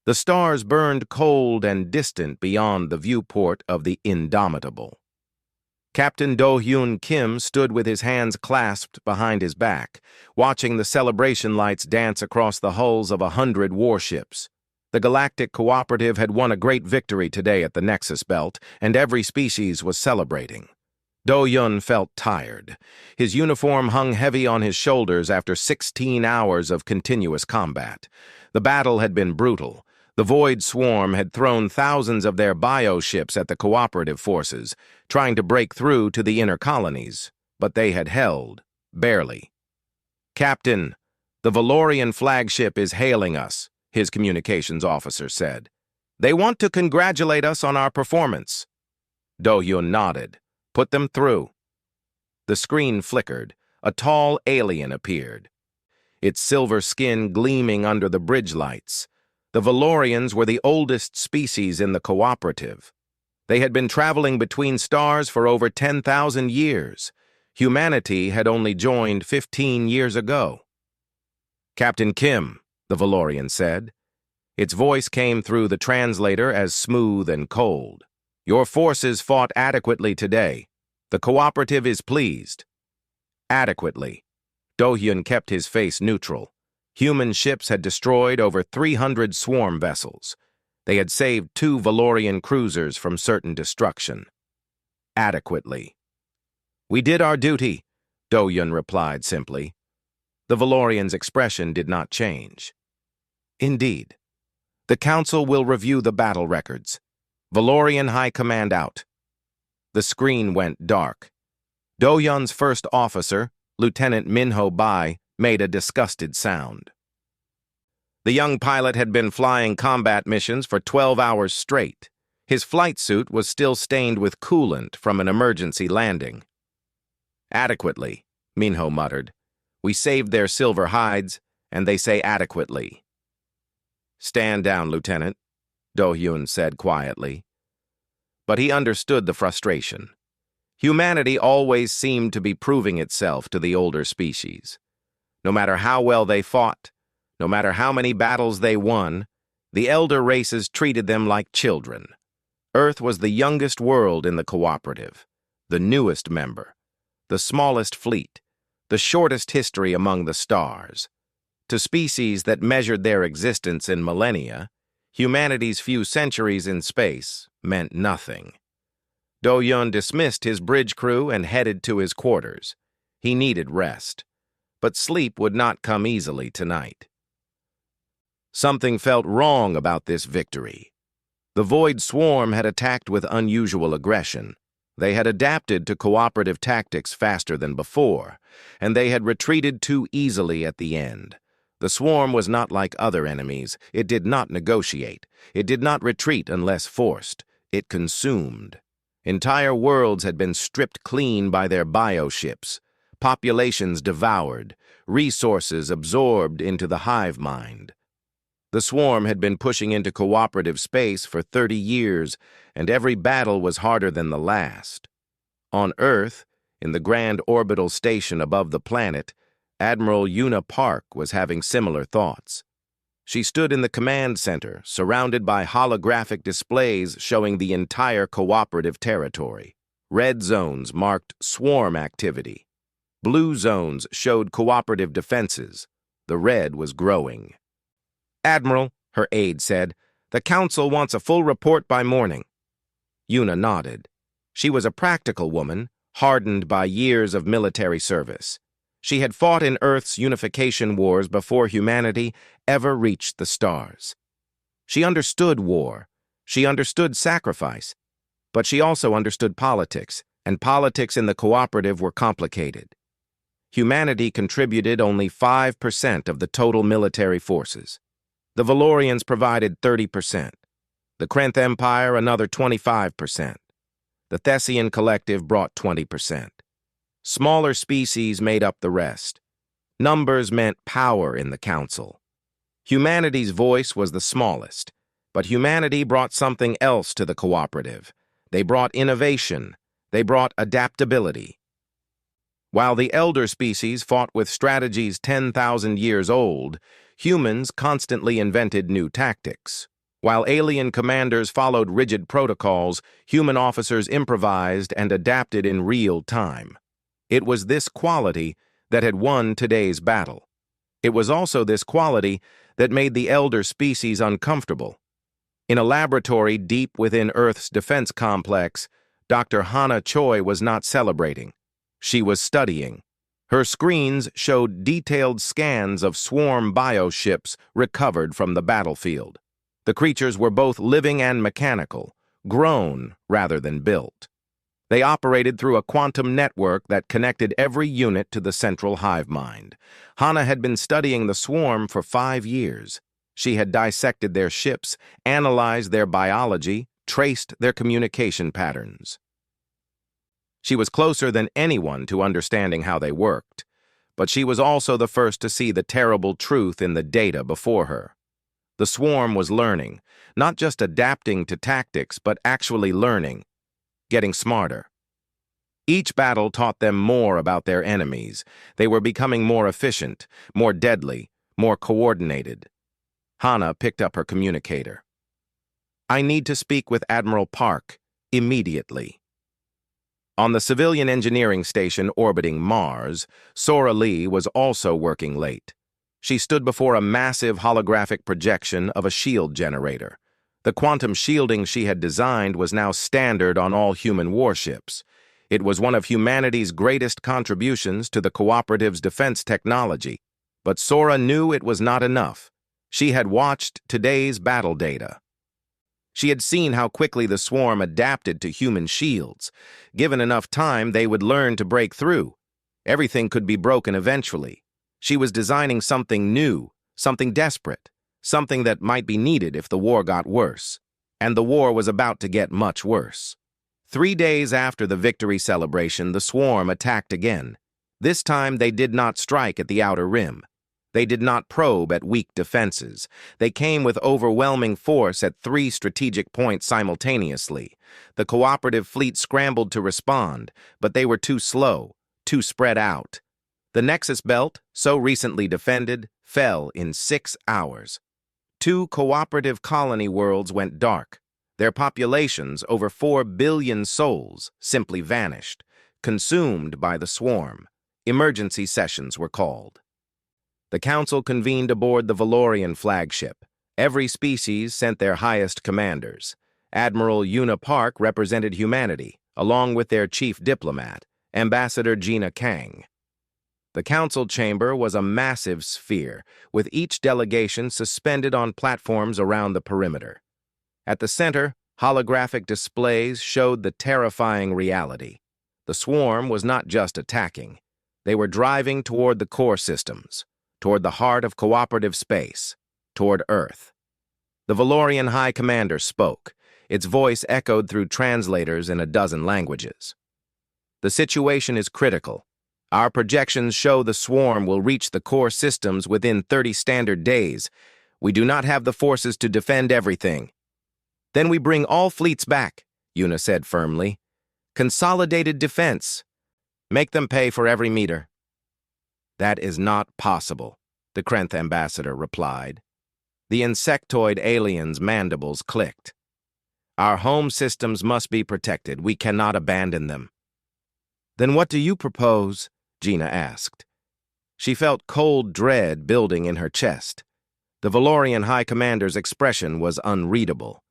The stars burned cold and distant beyond the viewport of the Indomitable. Captain Do-hyun Kim stood with his hands clasped behind his back, watching the celebration lights dance across the hulls of 100 warships. The Galactic Cooperative had won a great victory today at the Nexus Belt, and every species was celebrating. Do-hyun felt tired. His uniform hung heavy on his shoulders after 16 hours of continuous combat. The battle had been brutal. The Void Swarm had thrown thousands of their bioships at the cooperative forces, trying to break through to the inner colonies, but they had held, barely. "Captain, the Valorian flagship is hailing us," his communications officer said. "They want to congratulate us on our performance." Do-hyun nodded. "Put them through." The screen flickered. A tall alien appeared, its silver skin gleaming under the bridge lights. The Valorians were the oldest species in the cooperative. They had been traveling between stars for over 10,000 years. Humanity had only joined 15 years ago. "Captain Kim," the Valorian said. Its voice came through the translator as smooth and cold. "Your forces fought adequately today. The cooperative is pleased." Adequately. Do-hyun kept his face neutral. Human ships had destroyed over 300 swarm vessels. They had saved 2 Valorian cruisers from certain destruction. Adequately. "We did our duty," Do-hyun replied simply. The Valorian's expression did not change. "Indeed. The Council will review the battle records. Valorian High Command out." The screen went dark. Do-hyun's first officer, Lieutenant Minho Bai, made a disgusted sound. The young pilot had been flying combat missions for 12 hours straight. His flight suit was still stained with coolant from an emergency landing. "Adequately," Minho muttered. "We saved their silver hides, and they say adequately." "Stand down, Lieutenant," Do-hyun said quietly. But he understood the frustration. Humanity always seemed to be proving itself to the older species. No matter how well they fought, no matter how many battles they won, the elder races treated them like children. Earth was the youngest world in the cooperative, the newest member, the smallest fleet, the shortest history among the stars. To species that measured their existence in millennia, humanity's few centuries in space meant nothing. Do-hyun dismissed his bridge crew and headed to his quarters. He needed rest, but sleep would not come easily tonight. Something felt wrong about this victory. The Void Swarm had attacked with unusual aggression. They had adapted to cooperative tactics faster than before, and they had retreated too easily at the end. The Swarm was not like other enemies. It did not negotiate. It did not retreat unless forced. It consumed. Entire worlds had been stripped clean by their bioships, populations devoured, resources absorbed into the hive mind. The Swarm had been pushing into cooperative space for 30 years, and every battle was harder than the last. On Earth, in the grand orbital station above the planet, Admiral Una Park was having similar thoughts. She stood in the command center, surrounded by holographic displays showing the entire cooperative territory. Red zones marked swarm activity. Blue zones showed cooperative defenses. The red was growing. "Admiral," her aide said, "the Council wants a full report by morning." Una nodded. She was a practical woman, hardened by years of military service. She had fought in Earth's unification wars before humanity ever reached the stars. She understood war. She understood sacrifice. But she also understood politics, and politics in the cooperative were complicated. Humanity contributed only 5% of the total military forces. The Valorians provided 30%. The Krenth Empire another 25%. The Thessian Collective brought 20%. Smaller species made up the rest. Numbers meant power in the Council. Humanity's voice was the smallest, but humanity brought something else to the cooperative. They brought innovation. They brought adaptability. While the elder species fought with strategies 10,000 years old, humans constantly invented new tactics. While alien commanders followed rigid protocols, human officers improvised and adapted in real time. It was this quality that had won today's battle. It was also this quality that made the elder species uncomfortable. In a laboratory deep within Earth's defense complex, Dr. Hana Choi was not celebrating. She was studying. Her screens showed detailed scans of swarm bioships recovered from the battlefield. The creatures were both living and mechanical, grown rather than built. They operated through a quantum network that connected every unit to the central hive mind. Hana had been studying the swarm for 5 years. She had dissected their ships, analyzed their biology, traced their communication patterns. She was closer than anyone to understanding how they worked, but she was also the first to see the terrible truth in the data before her. The swarm was learning, not just adapting to tactics, but actually learning, getting smarter. Each battle taught them more about their enemies. They were becoming more efficient, more deadly, more coordinated. Hana picked up her communicator. "I need to speak with Admiral Park, immediately." On the civilian engineering station orbiting Mars, Sora Lee was also working late. She stood before a massive holographic projection of a shield generator. The quantum shielding she had designed was now standard on all human warships. It was one of humanity's greatest contributions to the cooperative's defense technology. But Sora knew it was not enough. She had watched today's battle data. She had seen how quickly the swarm adapted to human shields. Given enough time, they would learn to break through. Everything could be broken eventually. She was designing something new, something desperate, something that might be needed if the war got worse. And the war was about to get much worse. 3 days after the victory celebration, the swarm attacked again. This time they did not strike at the outer rim. They did not probe at weak defenses. They came with overwhelming force at 3 strategic points simultaneously. The cooperative fleet scrambled to respond, but they were too slow, too spread out. The Nexus Belt, so recently defended, fell in 6 hours. 2 cooperative colony worlds went dark. Their populations, over 4 billion souls, simply vanished, consumed by the swarm. Emergency sessions were called. The council convened aboard the Valorian flagship. Every species sent their highest commanders. Admiral Una Park represented humanity, along with their chief diplomat, Ambassador Gina Kang. The council chamber was a massive sphere, with each delegation suspended on platforms around the perimeter. At the center, holographic displays showed the terrifying reality. The swarm was not just attacking. They were driving toward the core systems, toward the heart of cooperative space, toward Earth. The Valorian High Commander spoke. Its voice echoed through translators in a dozen languages. "The situation is critical. Our projections show the swarm will reach the core systems within 30 standard days. We do not have the forces to defend everything." "Then we bring all fleets back," Una said firmly. "Consolidated defense. Make them pay for every meter." "That is not possible," the Krenth ambassador replied. The insectoid alien's mandibles clicked. "Our home systems must be protected. We cannot abandon them." "Then what do you propose?" Gina asked. She felt cold dread building in her chest. The Valorian High Commander's expression was unreadable.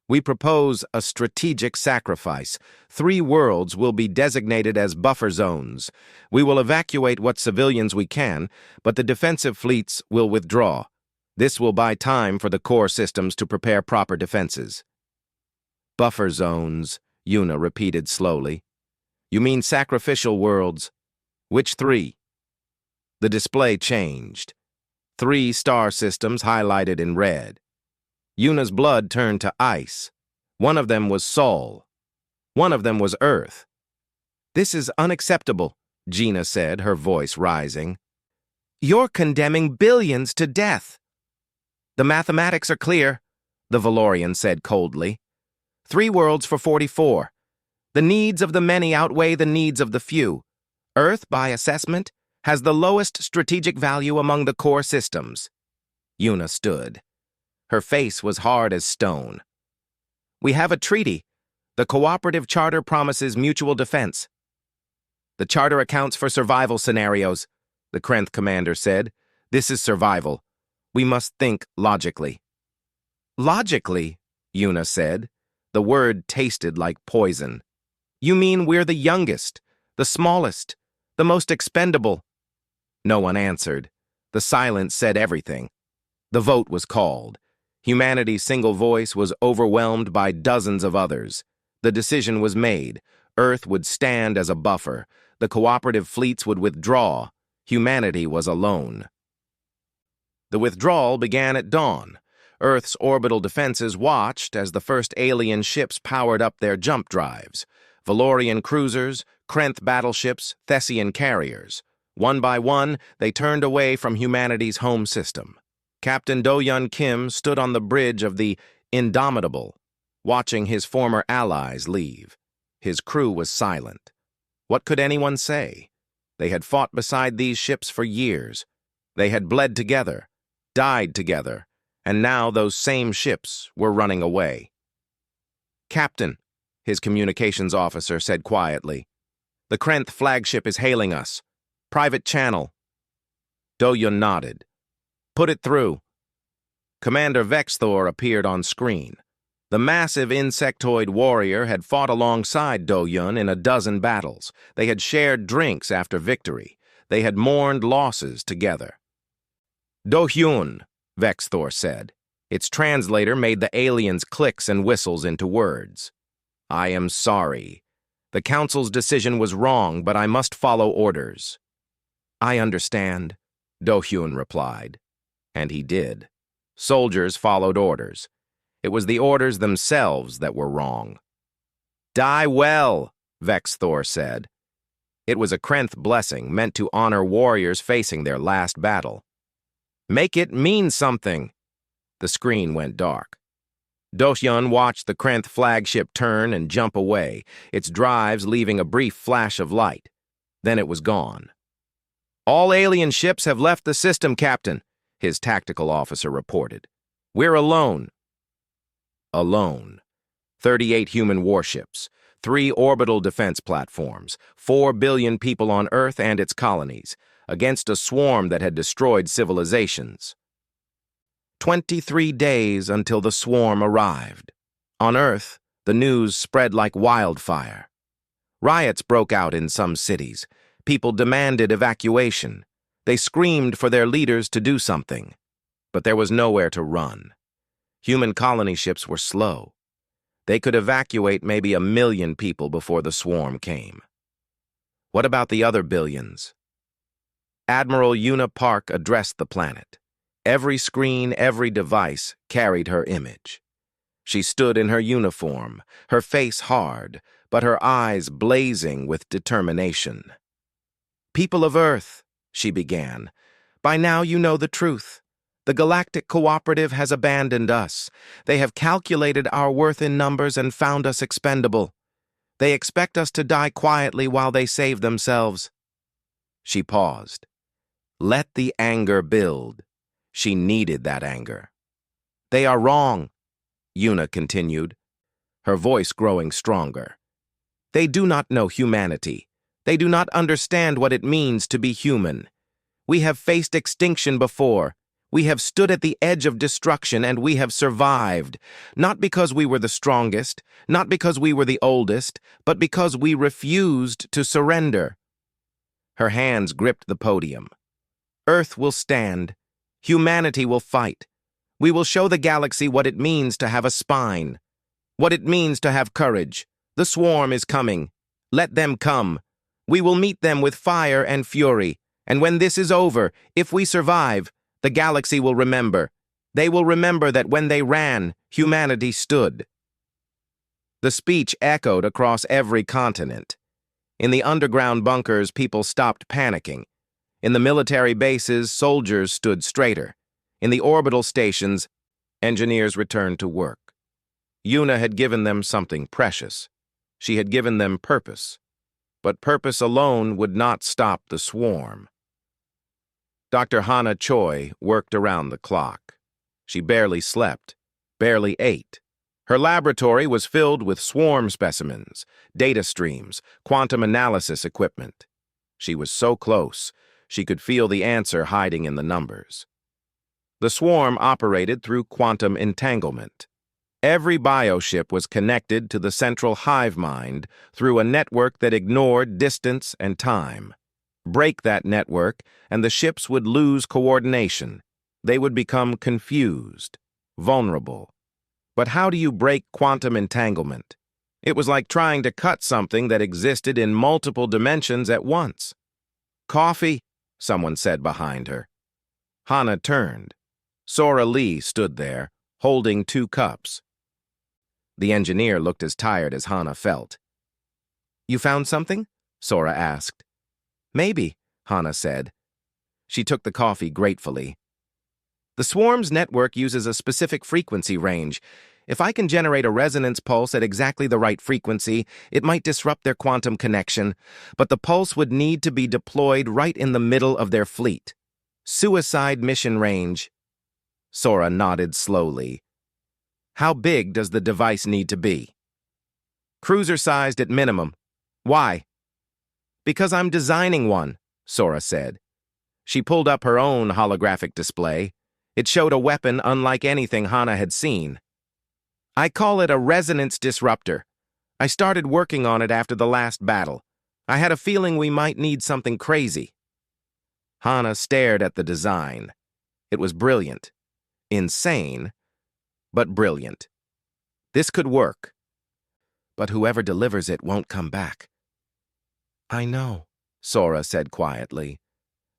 "We propose a strategic sacrifice. 3 worlds will be designated as buffer zones. We will evacuate what civilians we can, but the defensive fleets will withdraw. This will buy time for the core systems to prepare proper defenses." "Buffer zones," Una repeated slowly. "You mean sacrificial worlds? Which 3? The display changed. 3 star systems highlighted in red. Una's blood turned to ice. One of them was Sol. One of them was Earth. "This is unacceptable," Gina said, her voice rising. "You're condemning billions to death." "The mathematics are clear," the Valorian said coldly. 3 worlds for 44. The needs of the many outweigh the needs of the few. Earth, by assessment, has the lowest strategic value among the core systems. Una stood. Her face was hard as stone. "We have a treaty. The cooperative charter promises mutual defense." "The charter accounts for survival scenarios," the Krenth commander said. "This is survival. We must think logically." "Logically?" Una said. The word tasted like poison. "You mean we're the youngest, the smallest, the most expendable?" No one answered. The silence said everything. The vote was called. Humanity's single voice was overwhelmed by dozens of others. The decision was made. Earth would stand as a buffer. The cooperative fleets would withdraw. Humanity was alone. The withdrawal began at dawn. Earth's orbital defenses watched as the first alien ships powered up their jump drives. Valorian cruisers, Krenth battleships, Thessian carriers. One by one, they turned away from humanity's home system. Captain Do-Hyun Kim stood on the bridge of the Indomitable, watching his former allies leave. His crew was silent. What could anyone say? They had fought beside these ships for years. They had bled together, died together, and now those same ships were running away. "Captain," his communications officer said quietly, "the Krenth flagship is hailing us. Private channel." Do-Hyun nodded. "Put it through." Commander Vexthor appeared on screen. The massive insectoid warrior had fought alongside Do-Hyun in a dozen battles. They had shared drinks after victory. They had mourned losses together. "Do-Hyun," Vexthor said. Its translator made the alien's clicks and whistles into words. "I am sorry. The Council's decision was wrong, but I must follow orders." "I understand," Do-Hyun replied. And he did. Soldiers followed orders. It was the orders themselves that were wrong. "Die well," Vexthor said. It was a Krenth blessing meant to honor warriors facing their last battle. "Make it mean something." The screen went dark. Do-Hyun watched the Krenth flagship turn and jump away, its drives leaving a brief flash of light. Then it was gone. "All alien ships have left the system, Captain," his tactical officer reported. "We're alone." Alone. 38 human warships, 3 orbital defense platforms, 4 billion people on Earth and its colonies, against a swarm that had destroyed civilizations. 23 days until the swarm arrived. On Earth, the news spread like wildfire. Riots broke out in some cities. People demanded evacuation. They screamed for their leaders to do something. But there was nowhere to run. Human colony ships were slow. They could evacuate maybe 1 million people before the swarm came. What about the other billions? Admiral Una Park addressed the planet. Every screen, every device carried her image. She stood in her uniform, her face hard, but her eyes blazing with determination. "People of Earth," she began, "by now you know the truth. The Galactic Cooperative has abandoned us. They have calculated our worth in numbers and found us expendable. They expect us to die quietly while they save themselves." She paused. Let the anger build. She needed that anger. "They are wrong," Una continued, her voice growing stronger. "They do not know humanity. They do not understand what it means to be human. We have faced extinction before. We have stood at the edge of destruction, and we have survived, not because we were the strongest, not because we were the oldest, but because we refused to surrender." Her hands gripped the podium. "Earth will stand. Humanity will fight. We will show the galaxy what it means to have a spine, what it means to have courage. The swarm is coming. Let them come. We will meet them with fire and fury, and when this is over, if we survive, the galaxy will remember. They will remember that when they ran, humanity stood." The speech echoed across every continent. In the underground bunkers, people stopped panicking. In the military bases, soldiers stood straighter. In the orbital stations, engineers returned to work. Una had given them something precious. She had given them purpose. But purpose alone would not stop the swarm. Dr. Hana Choi worked around the clock. She barely slept, barely ate. Her laboratory was filled with swarm specimens, data streams, quantum analysis equipment. She was so close, she could feel the answer hiding in the numbers. The swarm operated through quantum entanglement. Every bioship was connected to the central hive mind through a network that ignored distance and time. Break that network, and the ships would lose coordination. They would become confused, vulnerable. But how do you break quantum entanglement? It was like trying to cut something that existed in multiple dimensions at once. "Coffee," someone said behind her. Hana turned. Sora Lee stood there, holding 2 cups. The engineer looked as tired as Hana felt. "You found something?" Sora asked. "Maybe," Hana said. She took the coffee gratefully. "The swarm's network uses a specific frequency range. If I can generate a resonance pulse at exactly the right frequency, it might disrupt their quantum connection, but the pulse would need to be deployed right in the middle of their fleet. Suicide mission range." Sora nodded slowly. "How big does the device need to be?" "Cruiser-sized at minimum." "Why?" "Because I'm designing one," Sora said. She pulled up her own holographic display. It showed a weapon unlike anything Hana had seen. "I call it a resonance disruptor. I started working on it after the last battle. I had a feeling we might need something crazy." Hana stared at the design. It was brilliant. Insane, but brilliant. This could work. But whoever delivers it won't come back. "I know," Sora said quietly.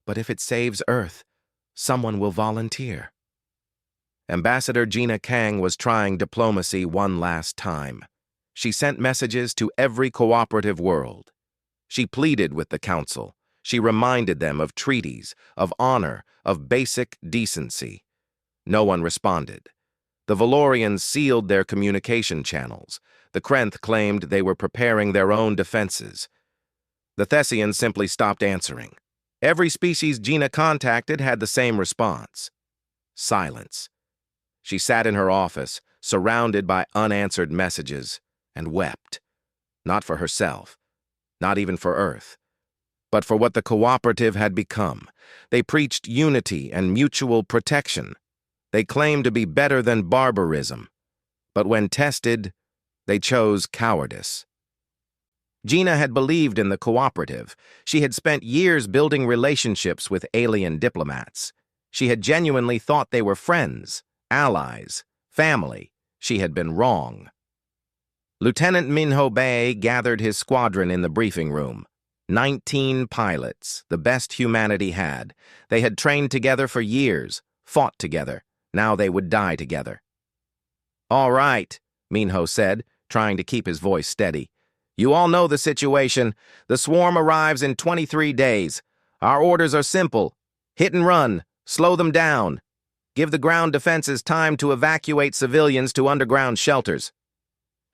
"But if it saves Earth, someone will volunteer." Ambassador Gina Kang was trying diplomacy one last time. She sent messages to every cooperative world. She pleaded with the Council. She reminded them of treaties, of honor, of basic decency. No one responded. The Valorians sealed their communication channels. The Krenth claimed they were preparing their own defenses. The Thessians simply stopped answering. Every species Gina contacted had the same response. Silence. She sat in her office, surrounded by unanswered messages, and wept. Not for herself, not even for Earth, but for what the cooperative had become. They preached unity and mutual protection. They claimed to be better than barbarism. But when tested, they chose cowardice. Gina had believed in the cooperative. She had spent years building relationships with alien diplomats. She had genuinely thought they were friends, allies, family. She had been wrong. Lieutenant Minho Bay gathered his squadron in the briefing room. 19 pilots, the best humanity had. They had trained together for years, fought together. Now they would die together. "All right," Minho said, trying to keep his voice steady. "You all know the situation. The swarm arrives in 23 days. Our orders are simple. Hit and run. Slow them down. Give the ground defenses time to evacuate civilians to underground shelters."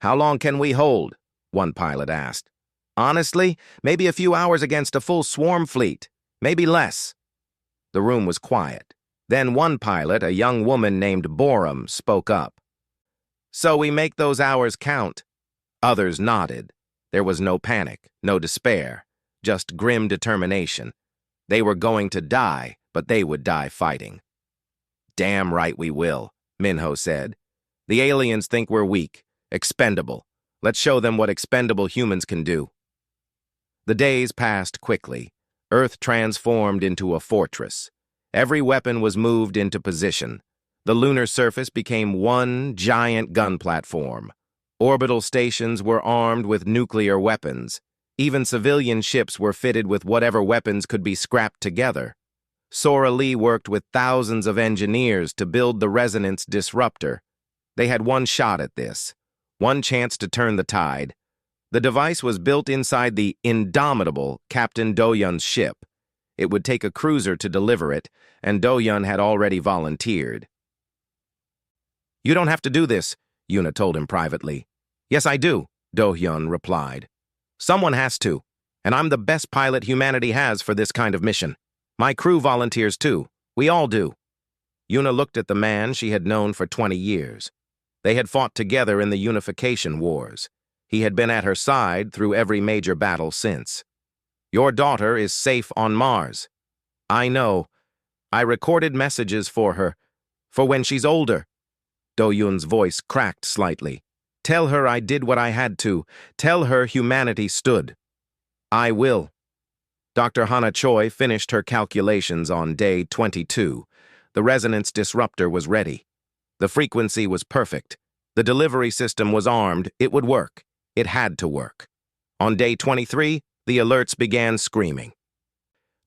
"How long can we hold?" one pilot asked. "Honestly, maybe a few hours against a full swarm fleet. Maybe less." The room was quiet. Then one pilot, a young woman named Borum, spoke up. "So we make those hours count." Others nodded. There was no panic, no despair, just grim determination. They were going to die, but they would die fighting. "Damn right we will," Minho said. "The aliens think we're weak, expendable. Let's show them what expendable humans can do." The days passed quickly. Earth transformed into a fortress. Every weapon was moved into position. The lunar surface became one giant gun platform. Orbital stations were armed with nuclear weapons. Even civilian ships were fitted with whatever weapons could be scrapped together. Sora Lee worked with thousands of engineers to build the resonance disruptor. They had one shot at this, one chance to turn the tide. The device was built inside the indomitable Captain Do-Yun's ship. It would take a cruiser to deliver it, and Do-Yun had already volunteered. "You don't have to do this," Yuna told him privately. "Yes, I do," Do-Yun replied. "Someone has to, and I'm the best pilot humanity has for this kind of mission. My crew volunteers too. We all do." Yuna looked at the man she had known for 20 years. They had fought together in the Unification Wars. He had been at her side through every major battle since. Your daughter is safe on Mars. I know. I recorded messages for her. For when she's older. Do-Yun's voice cracked slightly. Tell her I did what I had to. Tell her humanity stood. I will. Dr. Hana Choi finished her calculations on day 22. The resonance disruptor was ready. The frequency was perfect. The delivery system was armed. It would work. It had to work. On day 23, the alerts began screaming.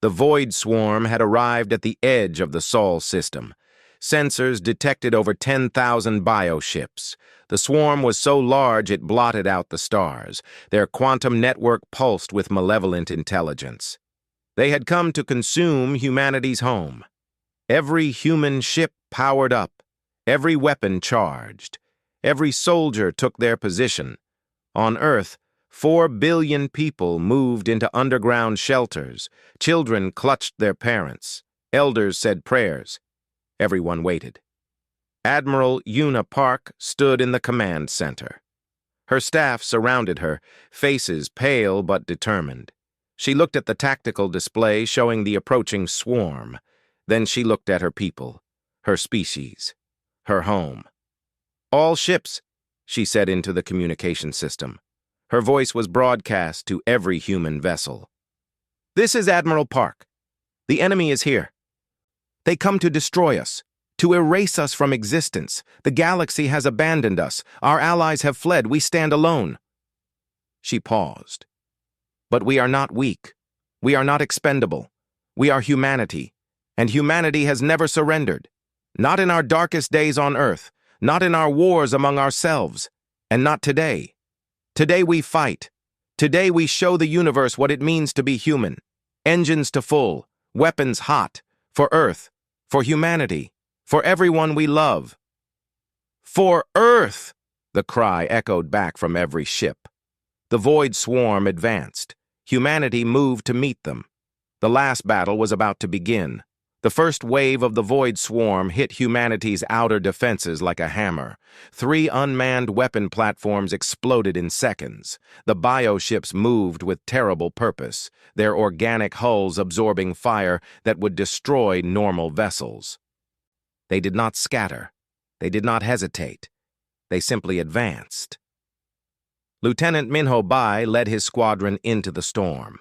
The Void Swarm had arrived at the edge of the Sol system. Sensors detected over 10,000 bioships. The swarm was so large it blotted out the stars. Their quantum network pulsed with malevolent intelligence. They had come to consume humanity's home. Every human ship powered up, every weapon charged. Every soldier took their position. On Earth, 4 billion people moved into underground shelters. Children clutched their parents. Elders said prayers. Everyone waited. Admiral Yuna Park stood in the command center. Her staff surrounded her, faces pale but determined. She looked at the tactical display showing the approaching swarm. Then she looked at her people, her species, her home. All ships, she said into the communication system. Her voice was broadcast to every human vessel. This is Admiral Park. The enemy is here. They come to destroy us, to erase us from existence. The galaxy has abandoned us. Our allies have fled. We stand alone. She paused. But we are not weak. We are not expendable. We are humanity, and humanity has never surrendered. Not in our darkest days on Earth, not in our wars among ourselves, and not today. Today we fight. Today we show the universe what it means to be human. Engines to full, weapons hot, for Earth, for humanity, for everyone we love. For Earth! The cry echoed back from every ship. The Void Swarm advanced. Humanity moved to meet them. The last battle was about to begin. The first wave of the Void Swarm hit humanity's outer defenses like a hammer. 3 unmanned weapon platforms exploded in seconds. The bioships moved with terrible purpose, their organic hulls absorbing fire that would destroy normal vessels. They did not scatter. They did not hesitate. They simply advanced. Lieutenant Minho Bai led his squadron into the storm.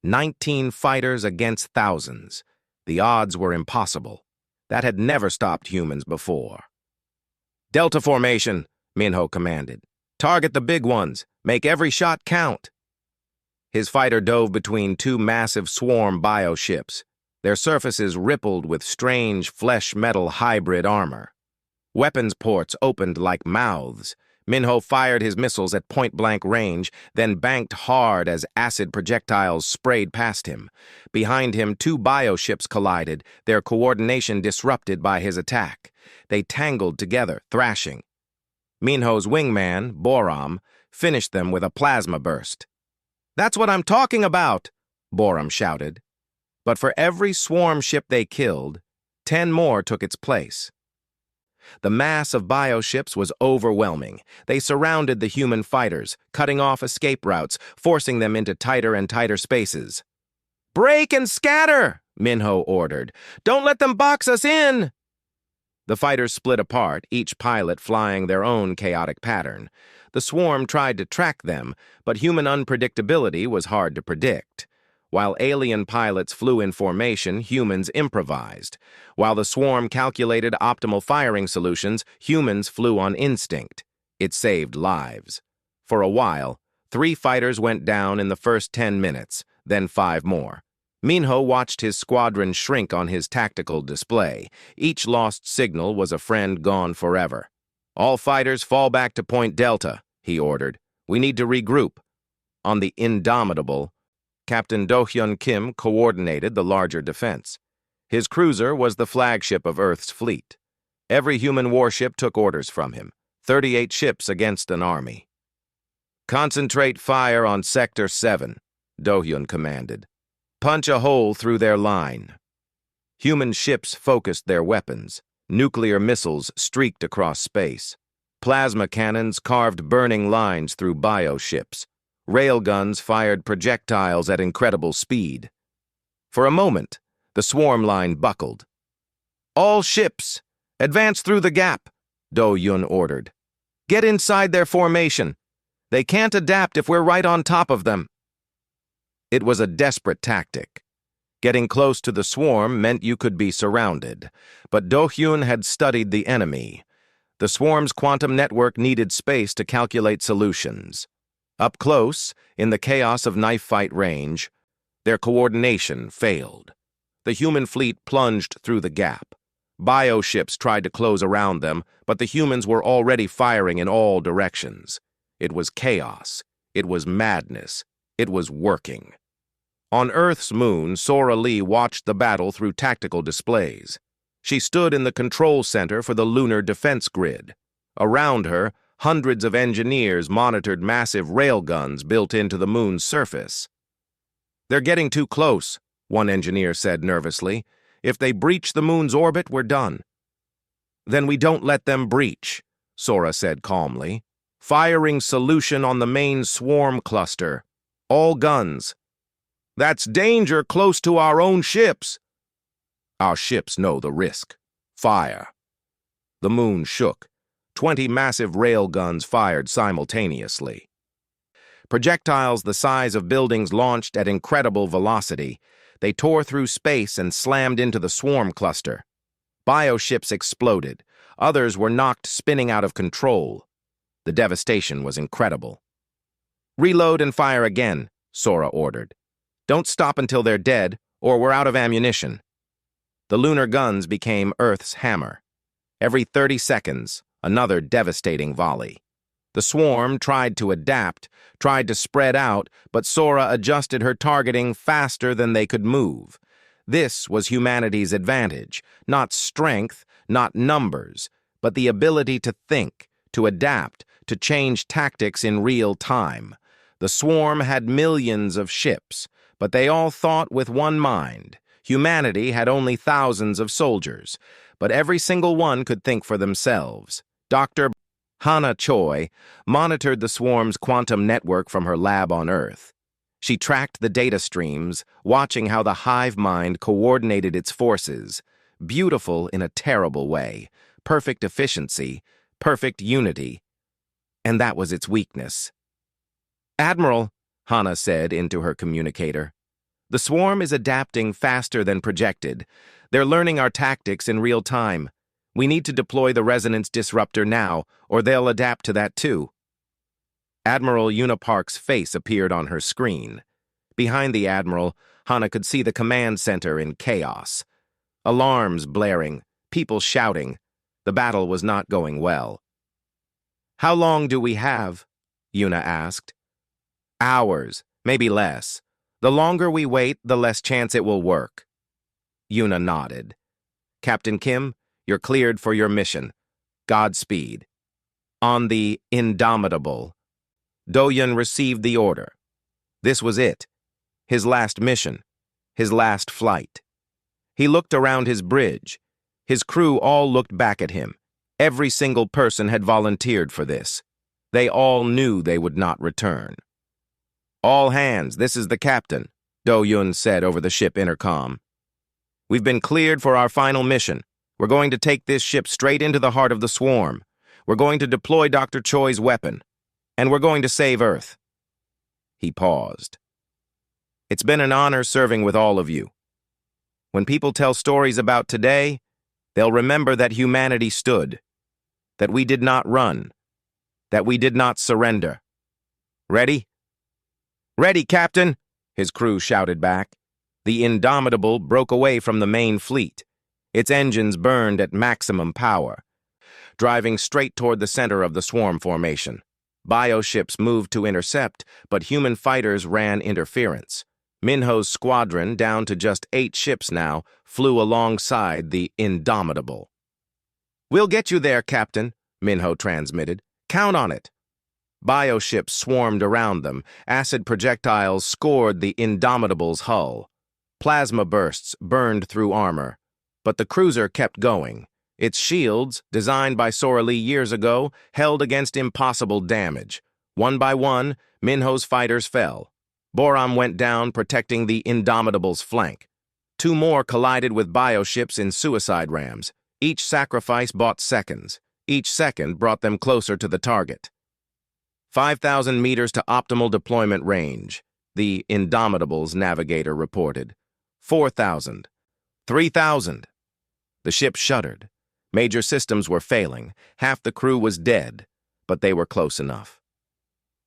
19 fighters against thousands. The odds were impossible. That had never stopped humans before. Delta formation, Minho commanded. Target the big ones. Make every shot count. His fighter dove between 2 massive swarm bioships. Their surfaces rippled with strange flesh-metal hybrid armor. Weapons ports opened like mouths. Minho fired his missiles at point-blank range, then banked hard as acid projectiles sprayed past him. Behind him, 2 bioships collided, their coordination disrupted by his attack. They tangled together, thrashing. Minho's wingman, Boram, finished them with a plasma burst. "That's what I'm talking about!" Boram shouted. But for every swarm ship they killed, 10 more took its place. The mass of bioships was overwhelming. They surrounded the human fighters, cutting off escape routes, forcing them into tighter and tighter spaces. "Break and scatter!" Minho ordered. "Don't let them box us in!" The fighters split apart, each pilot flying their own chaotic pattern. The swarm tried to track them, but human unpredictability was hard to predict. While alien pilots flew in formation, humans improvised. While the swarm calculated optimal firing solutions, humans flew on instinct. It saved lives. For a while, 3 fighters went down in the first 10 minutes, then 5 more. Minho watched his squadron shrink on his tactical display. Each lost signal was a friend gone forever. "All fighters fall back to Point Delta," he ordered. "We need to regroup." On the Indomitable, Captain Do-Hyun Kim coordinated the larger defense. His cruiser was the flagship of Earth's fleet. Every human warship took orders from him. 38 ships against an army. "Concentrate fire on Sector 7, Do-Hyun commanded. "Punch a hole through their line." Human ships focused their weapons. Nuclear missiles streaked across space. Plasma cannons carved burning lines through bioships. Railguns fired projectiles at incredible speed. For a moment, the swarm line buckled. "All ships, advance through the gap," Do-Yun ordered. "Get inside their formation. They can't adapt if we're right on top of them." It was a desperate tactic. Getting close to the swarm meant you could be surrounded, but Do-Hyun had studied the enemy. The swarm's quantum network needed space to calculate solutions. Up close, in the chaos of knife fight range, their coordination failed. The human fleet plunged through the gap. Bioships tried to close around them, but the humans were already firing in all directions. It was chaos. It was madness. It was working. On Earth's moon, Sora Lee watched the battle through tactical displays. She stood in the control center for the lunar defense grid. Around her, hundreds of engineers monitored massive railguns built into the moon's surface. "They're getting too close," one engineer said nervously. "If they breach the moon's orbit, we're done." "Then we don't let them breach," Sora said calmly. "Firing solution on the main swarm cluster. All guns." "That's danger close to our own ships." "Our ships know the risk. Fire." The moon shook. 20 massive railguns fired simultaneously. Projectiles the size of buildings launched at incredible velocity. They tore through space and slammed into the swarm cluster. Bioships exploded. Others were knocked spinning out of control. The devastation was incredible. "Reload and fire again," Sora ordered. "Don't stop until they're dead, or we're out of ammunition." The lunar guns became Earth's hammer. Every 30 seconds, another devastating volley. The swarm tried to adapt, tried to spread out, but Sora adjusted her targeting faster than they could move. This was humanity's advantage, not strength, not numbers, but the ability to think, to adapt, to change tactics in real time. The swarm had millions of ships, but they all thought with one mind. Humanity had only thousands of soldiers, but every single one could think for themselves. Dr. Hana Choi monitored the swarm's quantum network from her lab on Earth. She tracked the data streams, watching how the hive mind coordinated its forces. Beautiful in a terrible way. Perfect efficiency, perfect unity. And that was its weakness. "Admiral," Hana said into her communicator, "the swarm is adapting faster than projected. They're learning our tactics in real time. We need to deploy the resonance disruptor now, or they'll adapt to that too." Admiral Unipark's face appeared on her screen. Behind the Admiral, Hana could see the command center in chaos. Alarms blaring, people shouting. The battle was not going well. "How long do we have?" Yuna asked. "Hours, maybe less. The longer we wait, the less chance it will work." Yuna nodded. "Captain Kim, you're cleared for your mission. Godspeed." On the Indomitable, Do-Yun received the order. This was it. His last mission. His last flight. He looked around his bridge. His crew all looked back at him. Every single person had volunteered for this. They all knew they would not return. "All hands, this is the captain," Do-Yun said over the ship intercom. "We've been cleared for our final mission. We're going to take this ship straight into the heart of the swarm. We're going to deploy Dr. Choi's weapon. And we're going to save Earth." He paused. "It's been an honor serving with all of you. When people tell stories about today, they'll remember that humanity stood, that we did not run, that we did not surrender. Ready?" "Ready, Captain," his crew shouted back. The Indomitable broke away from the main fleet. Its engines burned at maximum power, driving straight toward the center of the swarm formation. Bioships moved to intercept, but human fighters ran interference. Minho's squadron, down to just 8 ships now, flew alongside the Indomitable. "We'll get you there, Captain," Minho transmitted. "Count on it." Bioships swarmed around them. Acid projectiles scored the Indomitable's hull. Plasma bursts burned through armor. But the cruiser kept going. Its shields, designed by Sora Lee years ago, held against impossible damage. One by one, Minho's fighters fell. Boram went down, protecting the Indomitable's flank. Two more collided with bioships in suicide rams. Each sacrifice bought seconds. Each second brought them closer to the target. 5,000 meters to optimal deployment range, the Indomitable's navigator reported. 4,000. 3,000. The ship shuddered. Major systems were failing. Half the crew was dead, but they were close enough.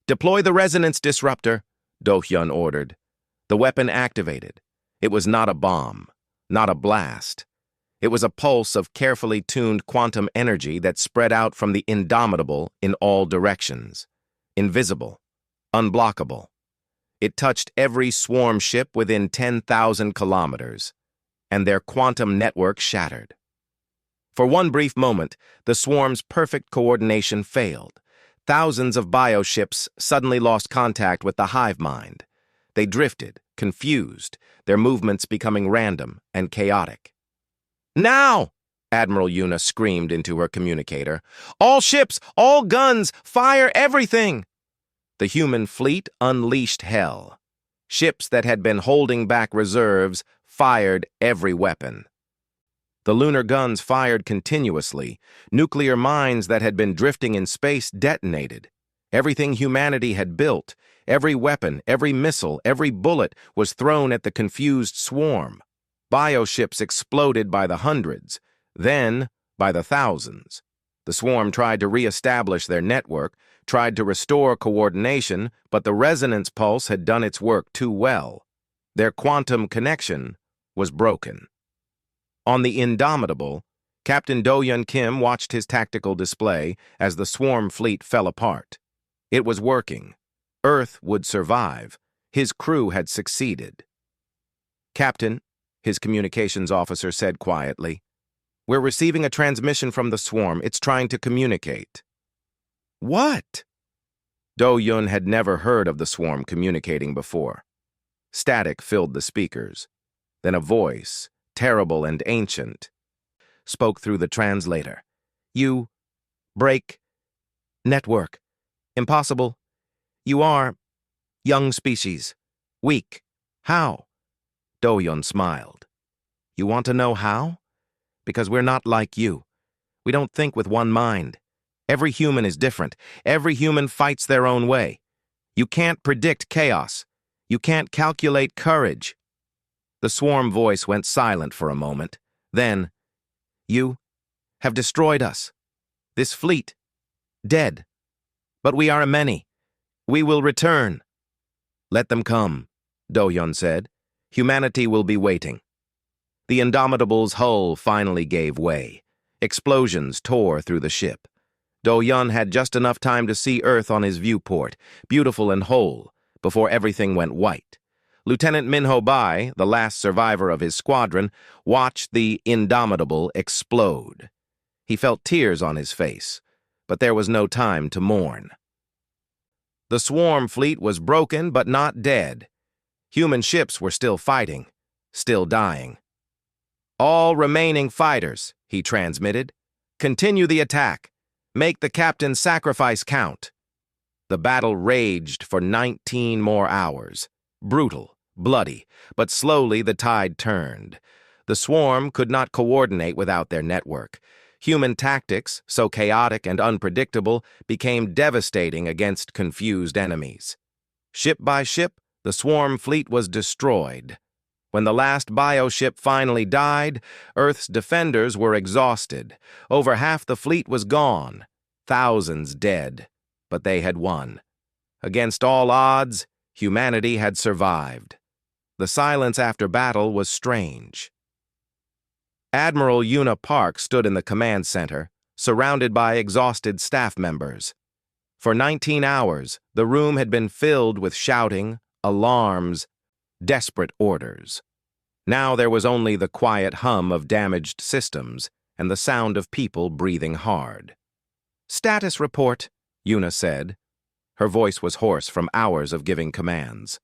"Deploy the resonance disruptor," Do-hyun ordered. The weapon activated. It was not a bomb, not a blast. It was a pulse of carefully tuned quantum energy that spread out from the Indomitable in all directions. Invisible, unblockable. It touched every swarm ship within 10,000 kilometers, and their quantum network shattered. For one brief moment, the swarm's perfect coordination failed. Thousands of bioships suddenly lost contact with the hive mind. They drifted, confused, their movements becoming random and chaotic. "Now!" Admiral Yuna screamed into her communicator. "All ships, all guns, fire everything!" The human fleet unleashed hell. Ships that had been holding back reserves fired every weapon. The lunar guns fired continuously. Nuclear mines that had been drifting in space detonated. Everything humanity had built, every weapon, every missile, every bullet was thrown at the confused swarm. Bioships exploded by the hundreds, then by the thousands. The swarm tried to re-establish their network, tried to restore coordination, but the resonance pulse had done its work too well. Their quantum connection was broken. On the Indomitable, Captain Do-hyun Kim watched his tactical display as the swarm fleet fell apart. It was working. Earth would survive. His crew had succeeded. "Captain," his communications officer said quietly, "we're receiving a transmission from the swarm. It's trying to communicate." "What?" Do-hyun had never heard of the swarm communicating before. Static filled the speakers. Then a voice, terrible and ancient, spoke through the translator. "You break network. Impossible. You are young species. Weak. How?" Do-hyun smiled. "You want to know how? Because we're not like you. We don't think with one mind. Every human is different. Every human fights their own way. You can't predict chaos. You can't calculate courage." The swarm voice went silent for a moment. Then, "You have destroyed us. This fleet. Dead. But we are many. We will return." "Let them come," Do-hyun said. "Humanity will be waiting." The Indomitable's hull finally gave way. Explosions tore through the ship. Do-hyun had just enough time to see Earth on his viewport, beautiful and whole, before everything went white. Lieutenant Minho Bai, the last survivor of his squadron, watched the Indomitable explode. He felt tears on his face, but there was no time to mourn. The swarm fleet was broken but not dead. Human ships were still fighting, still dying. "All remaining fighters," he transmitted, "continue the attack. Make the captain's sacrifice count." The battle raged for 19 more hours. Brutal, bloody, but slowly the tide turned. The swarm could not coordinate without their network. Human tactics, so chaotic and unpredictable, became devastating against confused enemies. Ship by ship, the swarm fleet was destroyed. When the last bioship finally died, Earth's defenders were exhausted. Over half the fleet was gone, thousands dead, but they had won. Against all odds, humanity had survived. The silence after battle was strange. Admiral Yuna Park stood in the command center, surrounded by exhausted staff members. For 19 hours, the room had been filled with shouting, alarms, desperate orders. Now there was only the quiet hum of damaged systems and the sound of people breathing hard. "Status report," Yuna said. Her voice was hoarse from hours of giving commands.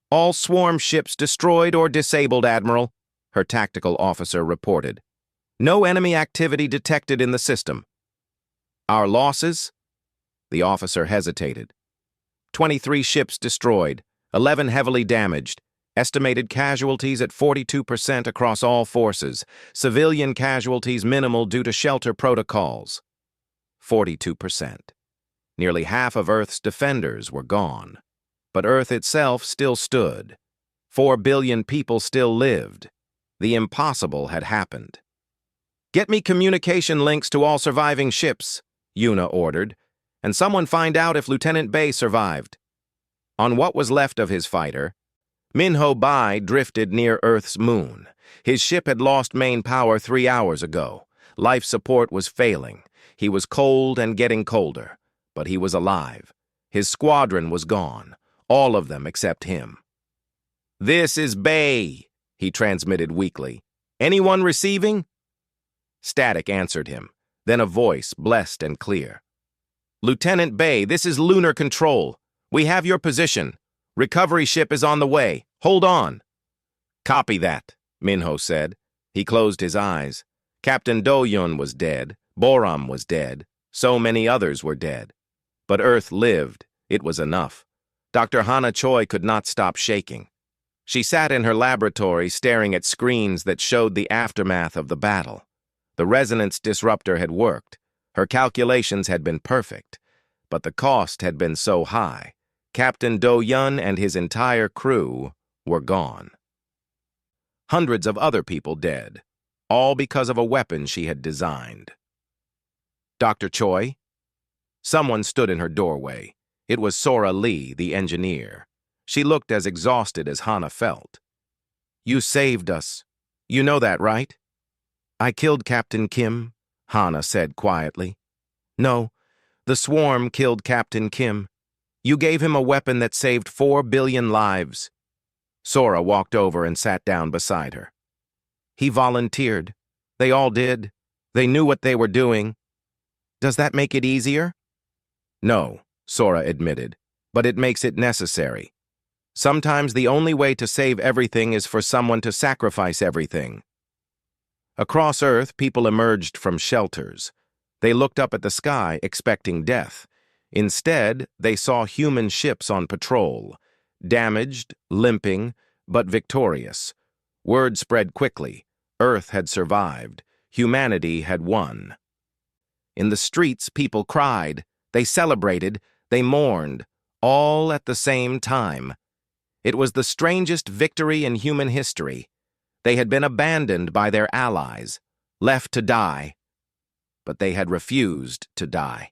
"All swarm ships destroyed or disabled, Admiral," her tactical officer reported. No enemy activity detected in the system. Our losses? The officer hesitated. 23 ships destroyed, 11 heavily damaged. Estimated casualties at 42% across all forces. Civilian casualties minimal due to shelter protocols. 42%. Nearly half of Earth's defenders were gone. But Earth itself still stood. 4 billion people still lived. The impossible had happened. "Get me communication links to all surviving ships," Yuna ordered, "and someone find out if Lieutenant Bay survived." On what was left of his fighter, Minho Bai drifted near Earth's moon. His ship had lost main power 3 hours ago. Life support was failing. He was cold and getting colder, but he was alive. His squadron was gone, all of them except him. "This is Bay," he transmitted weakly. "Anyone receiving?" Static answered him, then a voice, blessed and clear. "Lieutenant Bay, this is Lunar Control. We have your position. Recovery ship is on the way. Hold on." "Copy that," Minho said. He closed his eyes. Captain Do-yun was dead. Boram was dead. So many others were dead. But Earth lived. It was enough. Dr. Hana Choi could not stop shaking. She sat in her laboratory staring at screens that showed the aftermath of the battle. The resonance disruptor had worked. Her calculations had been perfect. But the cost had been so high. Captain Do-yun and his entire crew were gone. Hundreds of other people dead, all because of a weapon she had designed. "Dr. Choi?" Someone stood in her doorway. It was Sora Lee, the engineer. She looked as exhausted as Hana felt. "You saved us. You know that, right?" "I killed Captain Kim," Hana said quietly. "No, the swarm killed Captain Kim. You gave him a weapon that saved 4 billion lives." Sora walked over and sat down beside her. "He volunteered. They all did. They knew what they were doing. Does that make it easier?" "No," Sora admitted, "but it makes it necessary. Sometimes the only way to save everything is for someone to sacrifice everything." Across Earth, people emerged from shelters. They looked up at the sky, expecting death. Instead, they saw human ships on patrol, damaged, limping, but victorious. Word spread quickly. Earth had survived. Humanity had won. In the streets, people cried. They celebrated. They mourned. All at the same time. It was the strangest victory in human history. They had been abandoned by their allies, left to die. But they had refused to die.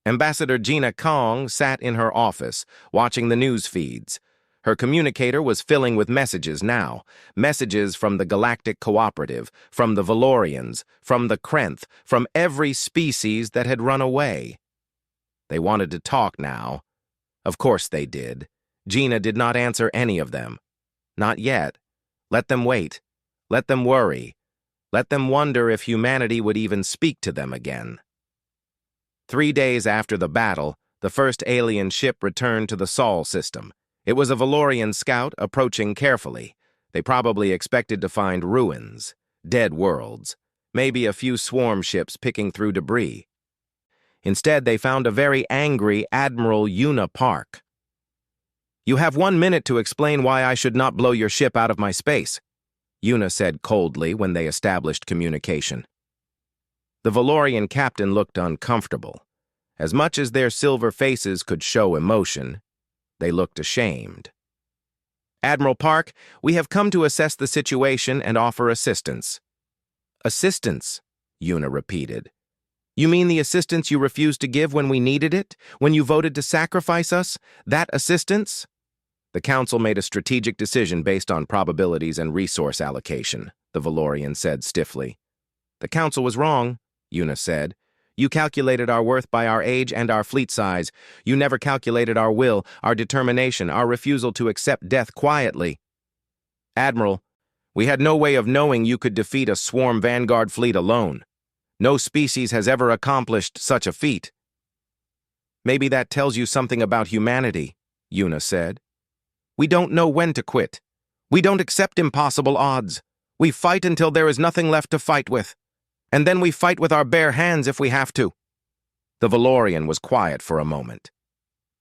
Ambassador Gina Kong sat in her office, watching the news feeds. Her communicator was filling with messages now. Messages from the Galactic Cooperative, from the Valorians, from the Krenth, from every species that had run away. They wanted to talk now. Of course they did. Gina did not answer any of them. Not yet. Let them wait. Let them worry. Let them wonder if humanity would even speak to them again. 3 days after the battle, the first alien ship returned to the Sol system. It was a Valorian scout approaching carefully. They probably expected to find ruins, dead worlds, maybe a few swarm ships picking through debris. Instead, they found a very angry Admiral Yuna Park. "You have 1 minute to explain why I should not blow your ship out of my space," Yuna said coldly when they established communication. The Valorian captain looked uncomfortable. As much as their silver faces could show emotion, they looked ashamed. "Admiral Park, we have come to assess the situation and offer assistance." "Assistance," Yuna repeated. "You mean the assistance you refused to give when we needed it? When you voted to sacrifice us? That assistance?" "The Council made a strategic decision based on probabilities and resource allocation," the Valorian said stiffly. "The Council was wrong," Yuna said. "You calculated our worth by our age and our fleet size. You never calculated our will, our determination, our refusal to accept death quietly." "Admiral, we had no way of knowing you could defeat a swarm vanguard fleet alone. No species has ever accomplished such a feat." "Maybe that tells you something about humanity," Yuna said. "We don't know when to quit. We don't accept impossible odds. We fight until there is nothing left to fight with. And then we fight with our bare hands if we have to." The Valorian was quiet for a moment.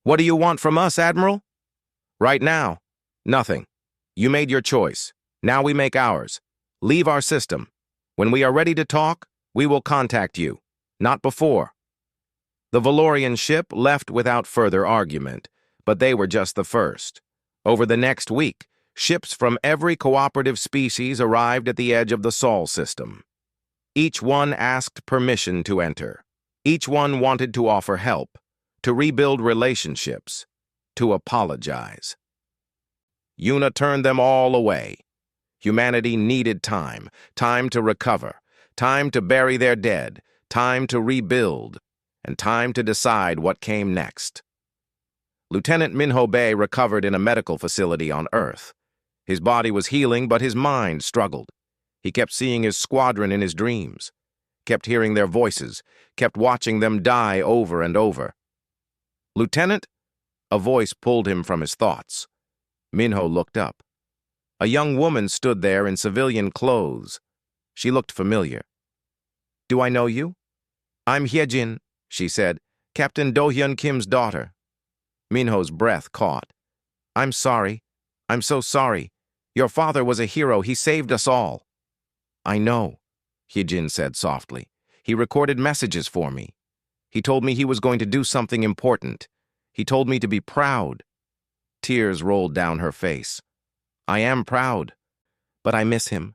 "What do you want from us, Admiral?" "Right now, nothing. You made your choice. Now we make ours. Leave our system. When we are ready to talk, we will contact you. Not before." The Valorian ship left without further argument, but they were just the first. Over the next week, ships from every cooperative species arrived at the edge of the Sol system. Each one asked permission to enter. Each one wanted to offer help, to rebuild relationships, to apologize. Una turned them all away. Humanity needed time, time to recover, time to bury their dead, time to rebuild, and time to decide what came next. Lieutenant Minho Bay recovered in a medical facility on Earth. His body was healing, but his mind struggled. He kept seeing his squadron in his dreams, kept hearing their voices, kept watching them die over and over. "Lieutenant?" A voice pulled him from his thoughts. Minho looked up. A young woman stood there in civilian clothes. She looked familiar. "Do I know you?" "I'm Hyejin," she said, "Captain Do-hyun Kim's daughter." Minho's breath caught. "I'm sorry. I'm so sorry. Your father was a hero. He saved us all." "I know," Hyejin said softly. "He recorded messages for me. He told me he was going to do something important. He told me to be proud." Tears rolled down her face. "I am proud, but I miss him."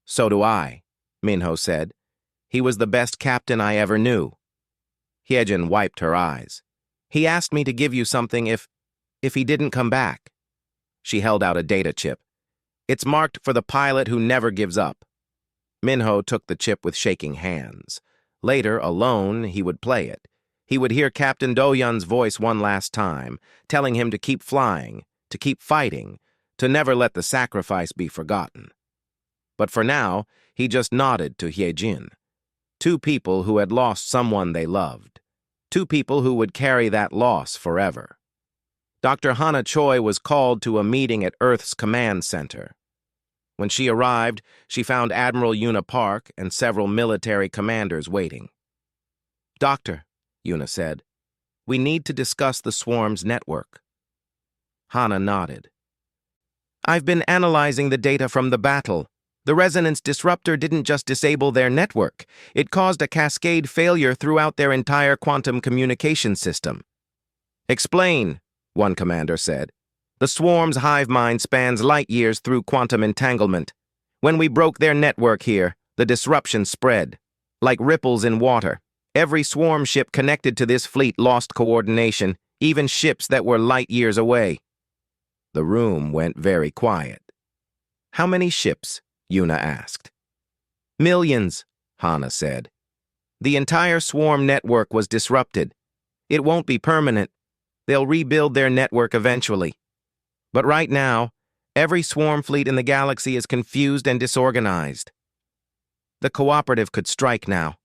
"So do I," Minho said. "He was the best captain I ever knew." Hyejin wiped her eyes. "He asked me to give you something if he didn't come back." She held out a data chip. "It's marked for the pilot who never gives up." Minho took the chip with shaking hands. Later, alone, he would play it. He would hear Captain Do-hyun's voice one last time, telling him to keep flying, to keep fighting, to never let the sacrifice be forgotten. But for now, he just nodded to Hyejin. Two people who had lost someone they loved. Two people who would carry that loss forever. Dr. Hana Choi was called to a meeting at Earth's command center. When she arrived, she found Admiral Una Park and several military commanders waiting. "Doctor," Una said, "we need to discuss the swarm's network." Hana nodded. "I've been analyzing the data from the battle. The resonance disruptor didn't just disable their network. It caused a cascade failure throughout their entire quantum communication system." "Explain," one commander said. "The swarm's hive mind spans light years through quantum entanglement. When we broke their network here, the disruption spread. Like ripples in water. Every swarm ship connected to this fleet lost coordination, even ships that were light years away." The room went very quiet. "How many ships?" Una asked. "Millions," Hana said. "The entire swarm network was disrupted. It won't be permanent. They'll rebuild their network eventually. But right now, every swarm fleet in the galaxy is confused and disorganized." "The cooperative could strike now,"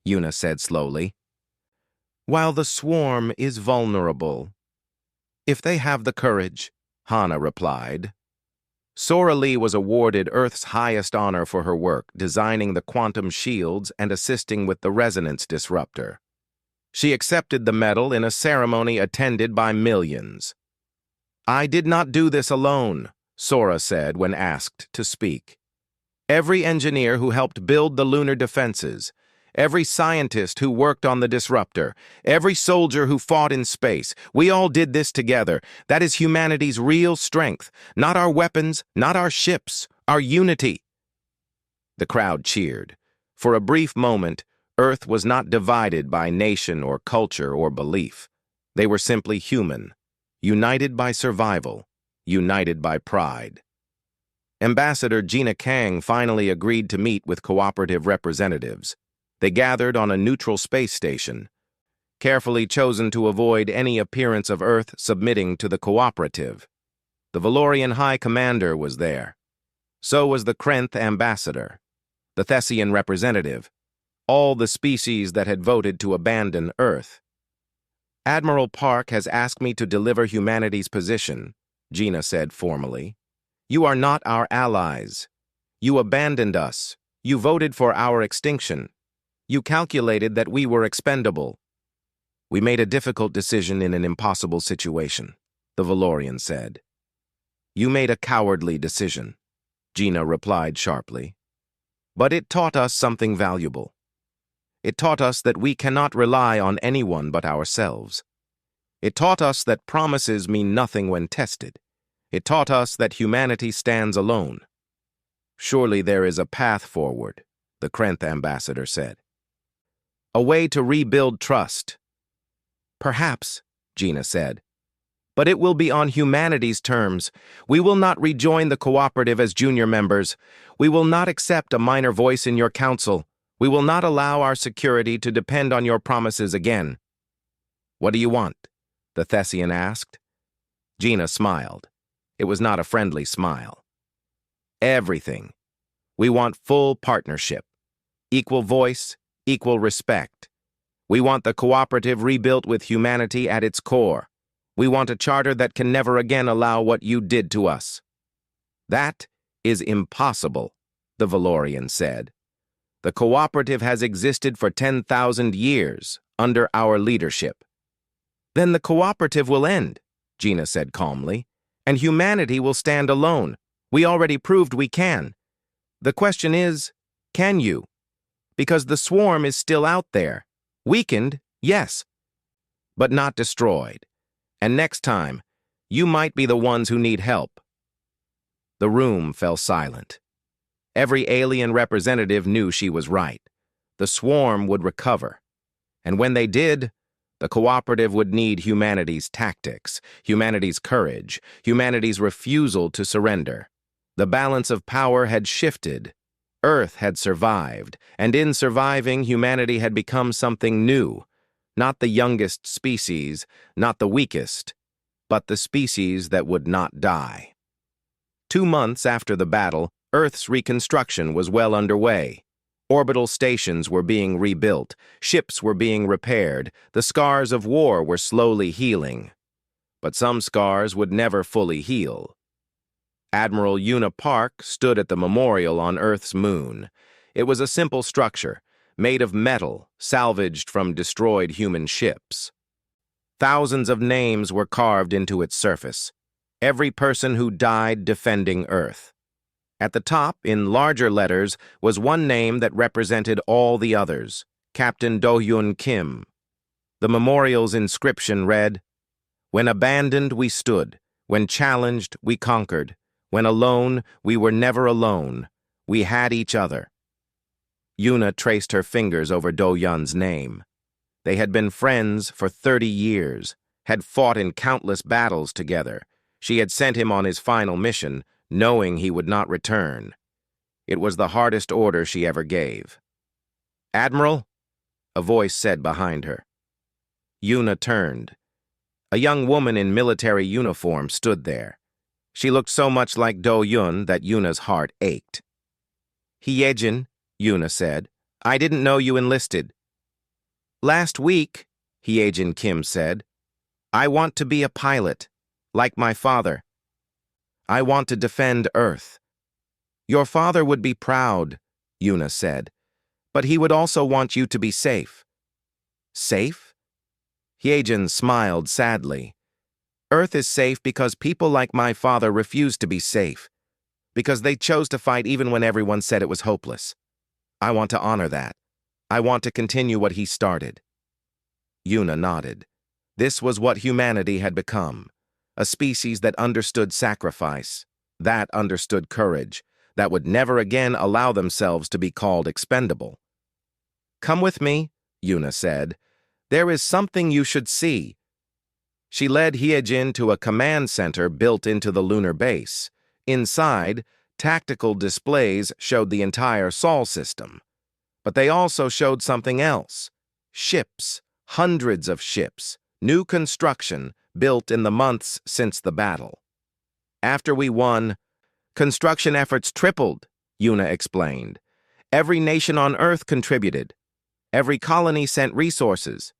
Una said slowly. "While the swarm is vulnerable. If they have the courage," Hana replied. Sora Lee was awarded Earth's highest honor for her work designing the quantum shields and assisting with the resonance disruptor. She accepted the medal in a ceremony attended by millions. "I did not do this alone," Sora said when asked to speak. "Every engineer who helped build the lunar defenses, every scientist who worked on the disruptor, every soldier who fought in space, we all did this together. That is humanity's real strength. Not our weapons, not our ships, our unity." The crowd cheered. For a brief moment, Earth was not divided by nation or culture or belief. They were simply human, united by survival, united by pride. Ambassador Gina Kang finally agreed to meet with cooperative representatives. They gathered on a neutral space station, carefully chosen to avoid any appearance of Earth submitting to the cooperative. The Valorian High Commander was there. So was the Krenth ambassador, the Thessian representative, all the species that had voted to abandon Earth. "Admiral Park has asked me to deliver humanity's position," Gina said formally. "You are not our allies. You abandoned us. You voted for our extinction. You calculated that we were expendable. We made a difficult decision in an impossible situation, the Valorian said. You made a cowardly decision, Gina replied sharply. But it taught us something valuable. It taught us that we cannot rely on anyone but ourselves. It taught us that promises mean nothing when tested. It taught us that humanity stands alone. Surely there is a path forward, the Krenth ambassador said. A way to rebuild trust. Perhaps, Gina said. But it will be on humanity's terms. We will not rejoin the cooperative as junior members. We will not accept a minor voice in your council. We will not allow our security to depend on your promises again. What do you want? The Thessian asked. Gina smiled. It was not a friendly smile. Everything. We want full partnership. Equal voice, equal respect. We want the cooperative rebuilt with humanity at its core. We want a charter that can never again allow what you did to us. That is impossible, the Valorian said. The cooperative has existed for 10,000 years under our leadership. Then the cooperative will end, Gina said calmly, and humanity will stand alone. We already proved we can. The question is, can you? Because the swarm is still out there. Weakened, yes, but not destroyed. And next time, you might be the ones who need help. The room fell silent. Every alien representative knew she was right. The swarm would recover. And when they did, the cooperative would need humanity's tactics, humanity's courage, humanity's refusal to surrender. The balance of power had shifted. Earth had survived, and in surviving, humanity had become something new. Not the youngest species, not the weakest, but the species that would not die. 2 months after the battle, Earth's reconstruction was well underway. Orbital stations were being rebuilt, ships were being repaired, the scars of war were slowly healing. But some scars would never fully heal. Admiral Una Park stood at the memorial on Earth's moon. It was a simple structure, made of metal, salvaged from destroyed human ships. Thousands of names were carved into its surface, every person who died defending Earth. At the top, in larger letters, was one name that represented all the others, Captain Do-Hyun Kim. The memorial's inscription read, "When abandoned, we stood. When challenged, we conquered. When alone, we were never alone. We had each other." Una traced her fingers over Do-Hyun's name. They had been friends for 30 years, had fought in countless battles together. She had sent him on his final mission, knowing he would not return. It was the hardest order she ever gave. "Admiral?" a voice said behind her. Una turned. A young woman in military uniform stood there. She looked so much like Do-Hyun that Una's heart ached. "Hyejin," Una said, "I didn't know you enlisted." "Last week," Hyejin Kim said, "I want to be a pilot, like my father. I want to defend Earth." "Your father would be proud," Una said, "but he would also want you to be safe." "Safe?" Hyejin smiled sadly. "Earth is safe because people like my father refused to be safe, because they chose to fight even when everyone said it was hopeless. I want to honor that. I want to continue what he started." Una nodded. This was what humanity had become. A species that understood sacrifice, that understood courage, that would never again allow themselves to be called expendable. "Come with me," Una said. "There is something you should see." She led Hyejin to a command center built into the lunar base. Inside, tactical displays showed the entire Sol system. But they also showed something else. Ships, hundreds of ships, new construction, built in the months since the battle. "After we won, construction efforts tripled," Una explained. "Every nation on Earth contributed. Every colony sent resources.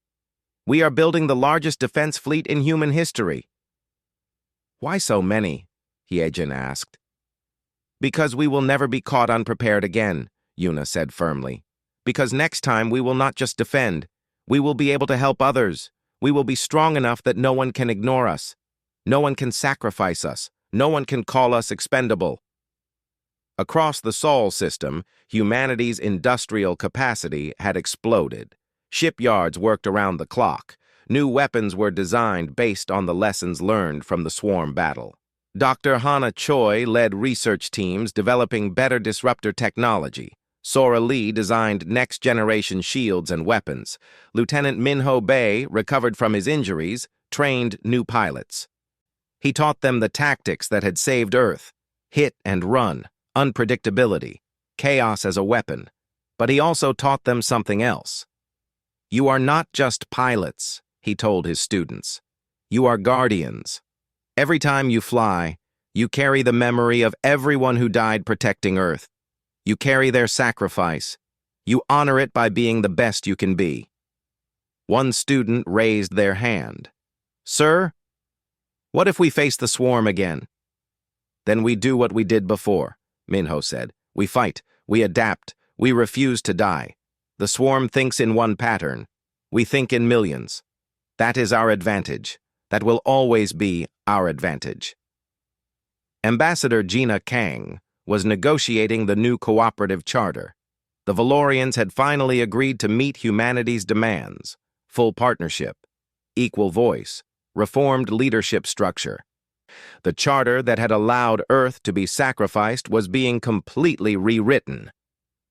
We are building the largest defense fleet in human history." "Why so many?" Hyejin asked. Because we will never be caught unprepared again, Yuna said firmly. Because next time we will not just defend. We will be able to help others. We will be strong enough that no one can ignore us. No one can sacrifice us. No one can call us expendable. Across the Sol system, humanity's industrial capacity had exploded. Shipyards worked around the clock. New weapons were designed based on the lessons learned from the swarm battle. Dr. Hana Choi led research teams developing better disruptor technology. Sora Lee designed next-generation shields and weapons. Lieutenant Minho Bay, recovered from his injuries, trained new pilots. He taught them the tactics that had saved Earth: hit and run, unpredictability, chaos as a weapon. But he also taught them something else. You are not just pilots, he told his students. You are guardians. Every time you fly, you carry the memory of everyone who died protecting Earth. You carry their sacrifice. You honor it by being the best you can be. One student raised their hand. Sir, what if we face the swarm again? Then we do what we did before, Minho said. We fight, we adapt, we refuse to die. The swarm thinks in one pattern. We think in millions. That is our advantage. That will always be our advantage. Ambassador Gina Kang was negotiating the new cooperative charter. The Valorians had finally agreed to meet humanity's demands: full partnership, equal voice, reformed leadership structure. The charter that had allowed Earth to be sacrificed was being completely rewritten.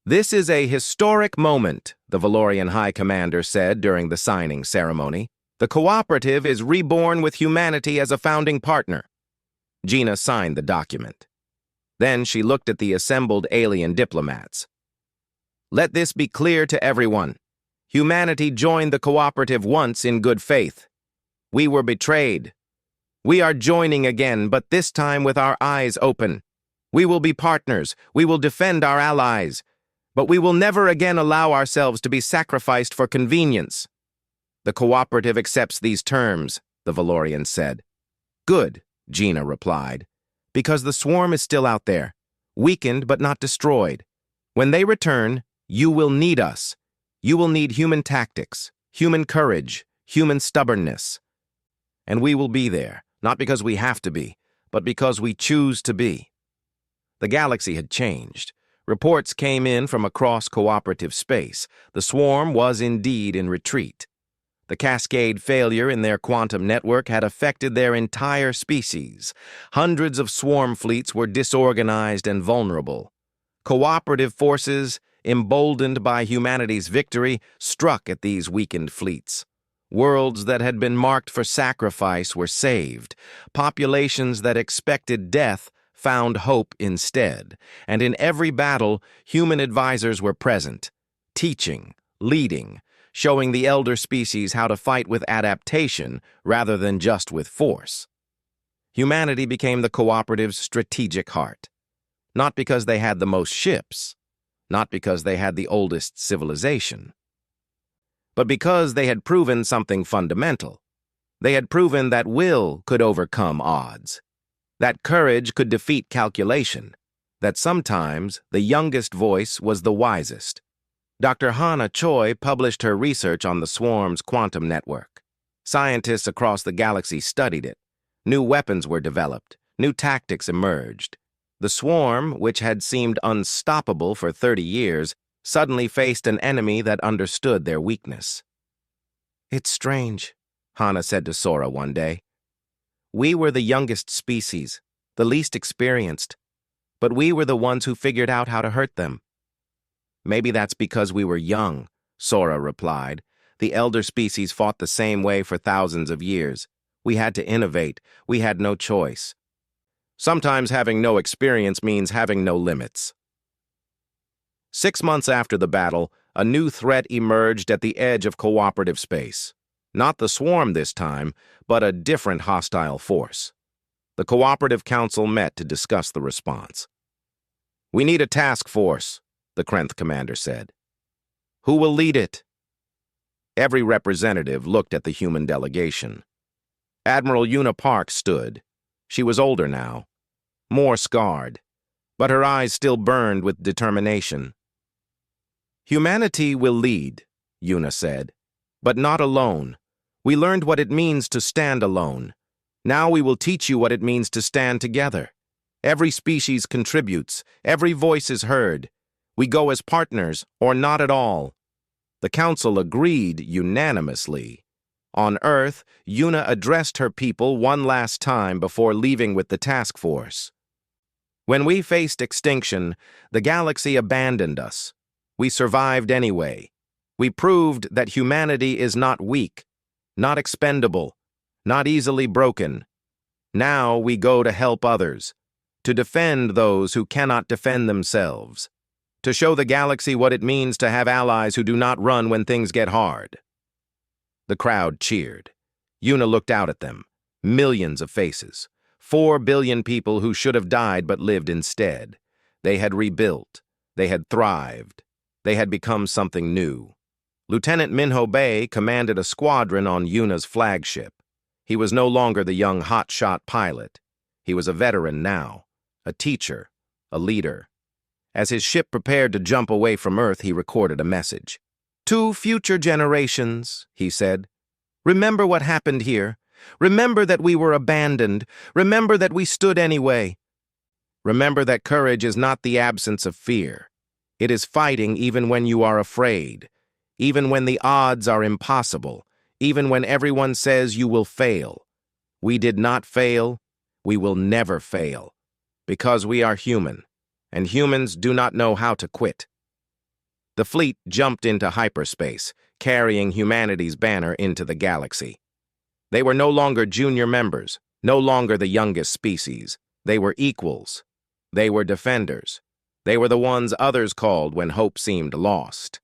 This is a historic moment, the Valorian High Commander said during the signing ceremony. The cooperative is reborn with humanity as a founding partner. Gina signed the document. Then she looked at the assembled alien diplomats. Let this be clear to everyone. Humanity joined the cooperative once in good faith. We were betrayed. We are joining again, but this time with our eyes open. We will be partners. We will defend our allies. But we will never again allow ourselves to be sacrificed for convenience. The cooperative accepts these terms, the Valorian said. Good, Gina replied. Because the swarm is still out there, weakened but not destroyed. When they return, you will need us. You will need human tactics, human courage, human stubbornness. And we will be there, not because we have to be, but because we choose to be. The galaxy had changed. Reports came in from across cooperative space. The swarm was indeed in retreat. The cascade failure in their quantum network had affected their entire species. Hundreds of swarm fleets were disorganized and vulnerable. Cooperative forces, emboldened by humanity's victory, struck at these weakened fleets. Worlds that had been marked for sacrifice were saved. Populations that expected death found hope instead. And in every battle, human advisors were present, teaching, leading, showing the elder species how to fight with adaptation rather than just with force. Humanity became the cooperative's strategic heart. Not because they had the most ships, not because they had the oldest civilization, but because they had proven something fundamental. They had proven that will could overcome odds, that courage could defeat calculation, that sometimes the youngest voice was the wisest. Dr. Hana Choi published her research on the swarm's quantum network. Scientists across the galaxy studied it. New weapons were developed. New tactics emerged. The swarm, which had seemed unstoppable for 30 years, suddenly faced an enemy that understood their weakness. It's strange, Hana said to Sora one day. We were the youngest species, the least experienced, but we were the ones who figured out how to hurt them. Maybe that's because we were young, Sora replied. The elder species fought the same way for thousands of years. We had to innovate. We had no choice. Sometimes having no experience means having no limits. 6 months after the battle, a new threat emerged at the edge of cooperative space. Not the swarm this time, but a different hostile force. The Cooperative Council met to discuss the response. We need a task force, the Krenth commander said. Who will lead it? Every representative looked at the human delegation. Admiral Una Park stood. She was older now, more scarred, but her eyes still burned with determination. "Humanity will lead," Una said, "but not alone. We learned what it means to stand alone. Now we will teach you what it means to stand together. Every species contributes, every voice is heard. We go as partners, or not at all." The council agreed unanimously. On Earth, Una addressed her people one last time before leaving with the task force. "When we faced extinction, the galaxy abandoned us. We survived anyway. We proved that humanity is not weak, not expendable, not easily broken. Now we go to help others, to defend those who cannot defend themselves, to show the galaxy what it means to have allies who do not run when things get hard." The crowd cheered. Una looked out at them. Millions of faces. 4 billion people who should have died but lived instead. They had rebuilt. They had thrived. They had become something new. Lieutenant Minho Bay commanded a squadron on Una's flagship. He was no longer the young hotshot pilot. He was a veteran now, a teacher, a leader. As his ship prepared to jump away from Earth, he recorded a message. "To future generations," he said, "remember what happened here. Remember that we were abandoned. Remember that we stood anyway. Remember that courage is not the absence of fear. It is fighting even when you are afraid, even when the odds are impossible, even when everyone says you will fail. We did not fail. We will never fail, because we are human, and humans do not know how to quit." The fleet jumped into hyperspace, carrying humanity's banner into the galaxy. They were no longer junior members, no longer the youngest species. They were equals. They were defenders. They were the ones others called when hope seemed lost.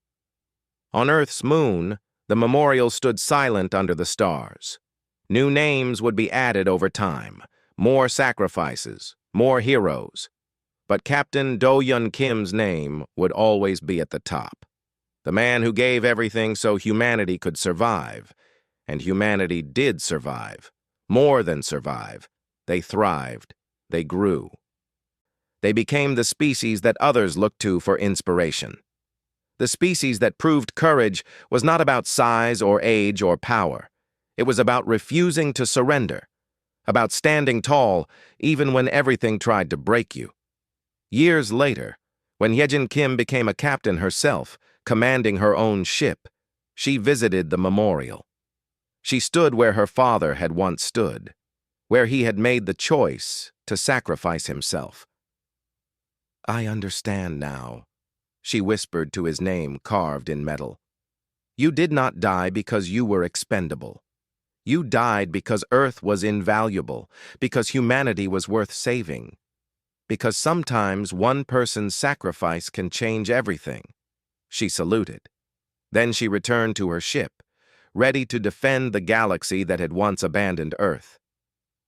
On Earth's moon, the memorial stood silent under the stars. New names would be added over time, more sacrifices, more heroes. But Captain Do-Hyun Kim's name would always be at the top. The man who gave everything so humanity could survive. And humanity did survive. More than survive. They thrived. They grew. They became the species that others looked to for inspiration. The species that proved courage was not about size or age or power. It was about refusing to surrender, about standing tall even when everything tried to break you. Years later, when Hyejin Kim became a captain herself, commanding her own ship, she visited the memorial. She stood where her father had once stood, where he had made the choice to sacrifice himself. "I understand now," she whispered to his name carved in metal. "You did not die because you were expendable. You died because Earth was invaluable, because humanity was worth saving, because sometimes one person's sacrifice can change everything." She saluted. Then she returned to her ship, ready to defend the galaxy that had once abandoned Earth,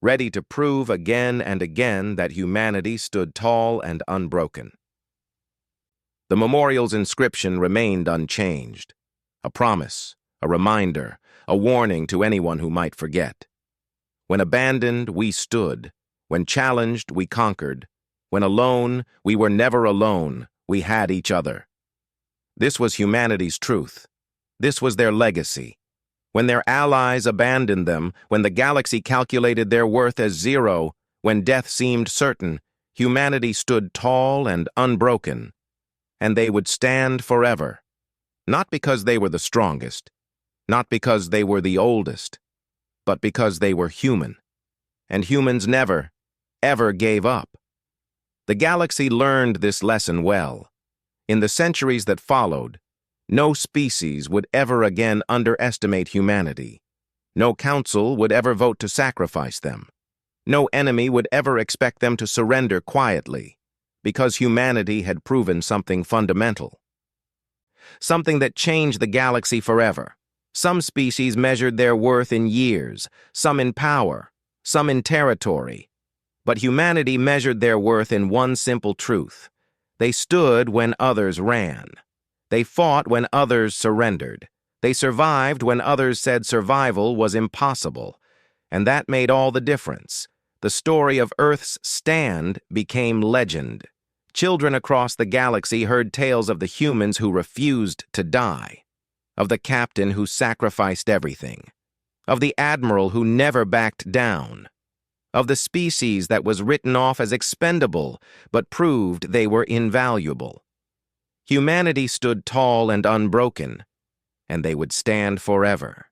ready to prove again and again that humanity stood tall and unbroken. The memorial's inscription remained unchanged, a promise, a reminder, a warning to anyone who might forget. When abandoned, we stood. When challenged, we conquered. When alone, we were never alone. We had each other. This was humanity's truth. This was their legacy. When their allies abandoned them, when the galaxy calculated their worth as zero, when death seemed certain, humanity stood tall and unbroken. And they would stand forever. Not because they were the strongest, not because they were the oldest, but because they were human. And humans never, ever gave up. The galaxy learned this lesson well. In the centuries that followed, no species would ever again underestimate humanity. No council would ever vote to sacrifice them. No enemy would ever expect them to surrender quietly, because humanity had proven something fundamental. Something that changed the galaxy forever. Some species measured their worth in years, some in power, some in territory. But humanity measured their worth in one simple truth. They stood when others ran. They fought when others surrendered. They survived when others said survival was impossible. And that made all the difference. The story of Earth's stand became legend. Children across the galaxy heard tales of the humans who refused to die, of the captain who sacrificed everything, of the admiral who never backed down, of the species that was written off as expendable but proved they were invaluable. Humanity stood tall and unbroken, and they would stand forever.